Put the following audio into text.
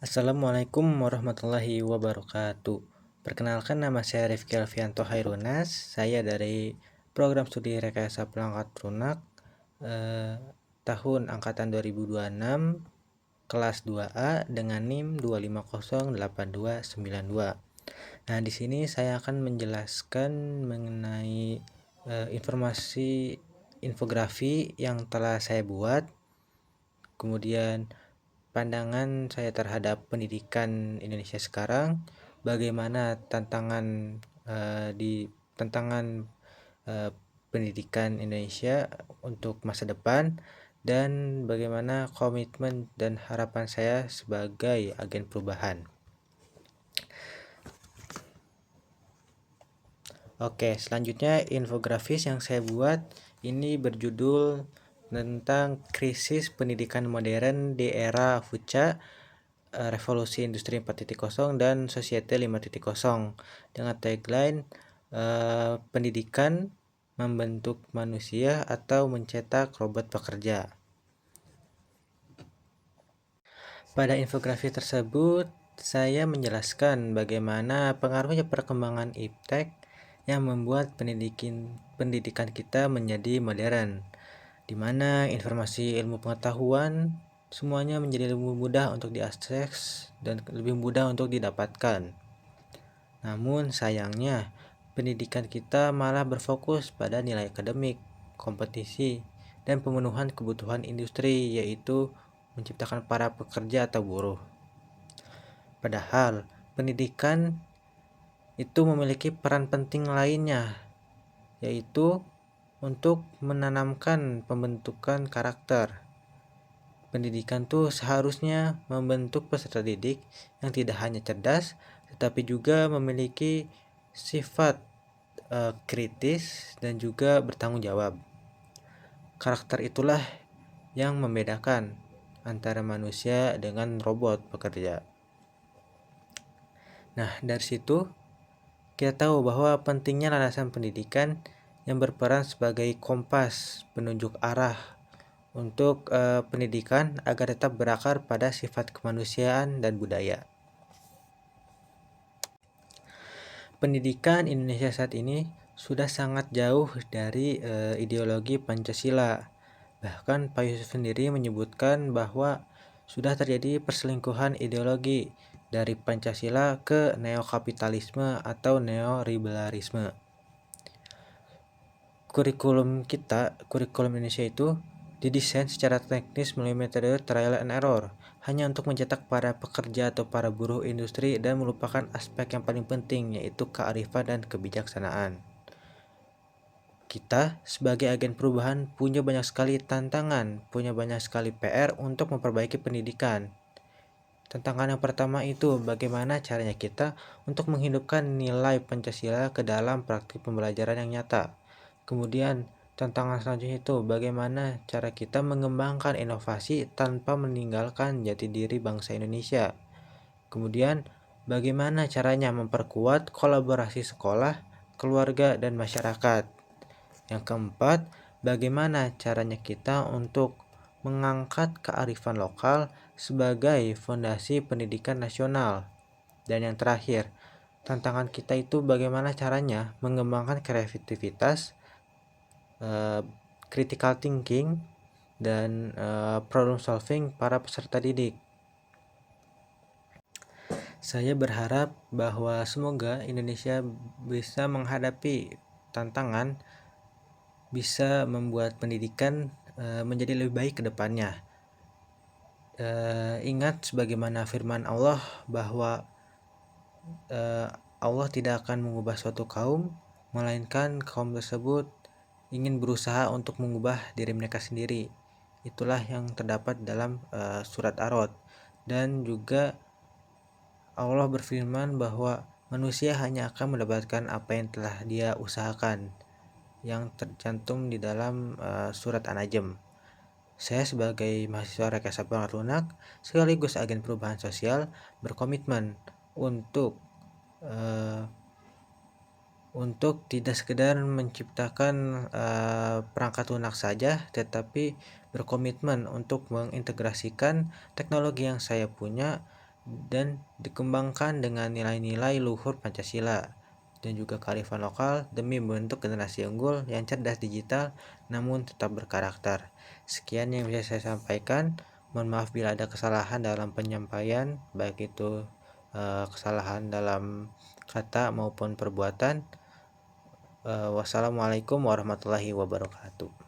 Assalamualaikum warahmatullahi wabarakatuh. Perkenalkan, nama saya Rifki Alfianto Hairunas. Saya dari program studi Rekayasa Perangkat Lunak eh, tahun angkatan 2026 kelas 2A dengan NIM 2508292. Nah, di sini saya akan menjelaskan mengenai informasi infografi yang telah saya buat. Kemudian pandangan saya terhadap pendidikan Indonesia sekarang, bagaimana tantangan pendidikan Indonesia untuk masa depan, dan bagaimana komitmen dan harapan saya sebagai agen perubahan. Oke, selanjutnya infografis yang saya buat ini berjudul tentang krisis pendidikan modern di era FUCA, Revolusi Industri 4.0 dan Society 5.0, dengan tagline pendidikan membentuk manusia atau mencetak robot pekerja. Pada infografi tersebut, saya menjelaskan bagaimana pengaruhnya perkembangan iptek yang membuat pendidikan kita menjadi modern, di mana informasi ilmu pengetahuan semuanya menjadi lebih mudah untuk diakses dan lebih mudah untuk didapatkan. Namun sayangnya, pendidikan kita malah berfokus pada nilai akademik, kompetisi, dan pemenuhan kebutuhan industri, yaitu menciptakan para pekerja atau buruh. Padahal, pendidikan itu memiliki peran penting lainnya, yaitu untuk menanamkan pembentukan karakter. Pendidikan tuh seharusnya membentuk peserta didik yang tidak hanya cerdas, tetapi juga memiliki sifat kritis dan juga bertanggung jawab. Karakter itulah yang membedakan antara manusia dengan robot pekerja. Nah, dari situ kita tahu bahwa pentingnya landasan pendidikan yang berperan sebagai kompas penunjuk arah untuk pendidikan agar tetap berakar pada sifat kemanusiaan dan budaya. Pendidikan Indonesia saat ini sudah sangat jauh dari ideologi Pancasila. Bahkan Pak Yusuf sendiri menyebutkan bahwa sudah terjadi perselingkuhan ideologi dari Pancasila ke neokapitalisme atau neoliberalisme. Kurikulum Indonesia itu didesain secara teknis melalui metode trial and error, hanya untuk mencetak para pekerja atau para buruh industri dan melupakan aspek yang paling penting, yaitu kearifan dan kebijaksanaan. Kita sebagai agen perubahan punya banyak sekali tantangan, punya banyak sekali PR untuk memperbaiki pendidikan. Tantangan yang pertama itu bagaimana caranya kita untuk menghidupkan nilai Pancasila ke dalam praktik pembelajaran yang nyata. Kemudian tantangan selanjutnya itu bagaimana cara kita mengembangkan inovasi tanpa meninggalkan jati diri bangsa Indonesia. Kemudian bagaimana caranya memperkuat kolaborasi sekolah, keluarga, dan masyarakat. Yang keempat, bagaimana caranya kita untuk mengangkat kearifan lokal sebagai fondasi pendidikan nasional. Dan yang terakhir, tantangan kita itu bagaimana caranya mengembangkan kreativitas, critical thinking, dan problem solving para peserta didik. Saya berharap bahwa semoga Indonesia bisa menghadapi tantangan, bisa membuat pendidikan menjadi lebih baik ke depannya. Ingat sebagaimana firman Allah bahwa Allah tidak akan mengubah suatu kaum, melainkan kaum tersebut ingin berusaha untuk mengubah diri mereka sendiri. Itulah yang terdapat dalam surat Ar-Rod. Dan juga Allah berfirman bahwa manusia hanya akan mendapatkan apa yang telah dia usahakan, yang tercantum di dalam surat An-Najm. Saya sebagai mahasiswa Rekayasa Perangkat Lunak sekaligus agen perubahan sosial berkomitmen untuk tidak sekedar menciptakan perangkat lunak saja, tetapi berkomitmen untuk mengintegrasikan teknologi yang saya punya dan dikembangkan dengan nilai-nilai luhur Pancasila dan juga kearifan lokal demi membentuk generasi unggul yang cerdas digital namun tetap berkarakter. Sekian yang bisa saya sampaikan. Mohon maaf bila ada kesalahan dalam penyampaian, baik itu kesalahan dalam kata maupun perbuatan. Wassalamualaikum warahmatullahi wabarakatuh.